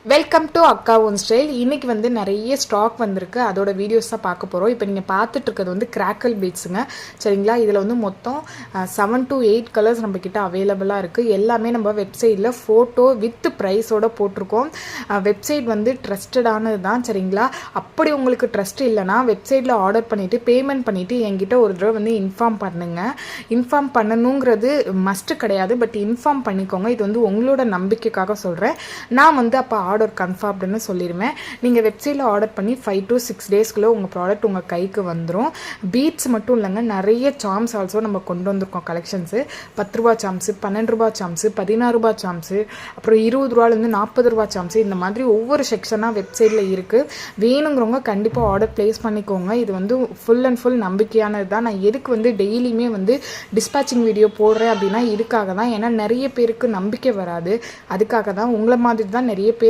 Welcome to அக்கா own style. இன்றைக்கி வந்து நிறைய ஸ்டாக் வந்திருக்கு, அதோட வீடியோஸ் தான் பார்க்க போகிறோம். இப்போ நீங்கள் பார்த்துட்டு இருக்கிறது வந்து கிராக்கல் பீட்ஸுங்க, சரிங்களா? இதில் வந்து மொத்தம் 7 to 8 கலர்ஸ் நம்மக்கிட்ட அவைலபிளாக இருக்குது. எல்லாமே நம்ம வெப்சைட்டில் ஃபோட்டோ வித் ப்ரைஸோடு போட்டிருக்கோம். வெப்சைட் வந்து ட்ரஸ்டடானது தான், சரிங்களா? அப்படி உங்களுக்கு ட்ரஸ்ட் இல்லைனா வெப்சைட்டில் ஆர்டர் பண்ணிவிட்டு பேமெண்ட் பண்ணிவிட்டு என்கிட்ட ஒரு தடவை வந்து இன்ஃபார்ம் பண்ணுங்கள். இன்ஃபார்ம் பண்ணணுங்கிறது மஸ்ட்டு கிடையாது, பட் இன்ஃபார்ம் பண்ணிக்கோங்க. இது வந்து உங்களோட நம்பிக்கைக்காக சொல்கிறேன். நான் வந்து அப்போ ஆர்டர் கன்ஃபார்ம்டுன்னு சொல்லிடுவேன். நீங்கள் வெப்சைட்டில் ஆர்டர் பண்ணி 5 to 6 டேஸ்க்குள்ளே உங்கள் ப்ராடக்ட் உங்கள் கைக்கு வந்துடும். பீட்ஸ் மட்டும் இல்லைங்க, நிறைய சாம்ஸ் ஆல்சோ நம்ம கொண்டு வந்திருக்கோம் கலெக்ஷன்ஸு. 10 ரூபா சாம்ஸு, 12 ரூபா சாம்ஸு, 16 ரூபா சாம்ஸு, அப்புறம் 20 ரூபாலேருந்து 40 ரூபா சாம்ஸு, இந்த மாதிரி ஒவ்வொரு செக்ஷனாக வெப்சைட்டில் இருக்குது. வேணுங்கிறவங்க கண்டிப்பாக ஆர்டர் ப்ளேஸ் பண்ணிக்கோங்க. இது வந்து ஃபுல் அண்ட் ஃபுல் நம்பிக்கையானது தான். நான் எதுக்கு வந்து டெய்லியுமே வந்து டிஸ்பேச்சிங் வீடியோ போடுறேன் அப்படின்னா இதுக்காக தான். ஏன்னா நிறைய பேருக்கு நம்பிக்கை வராது, அதுக்காக தான். உங்களை மாதிரி தான் நிறைய பேர்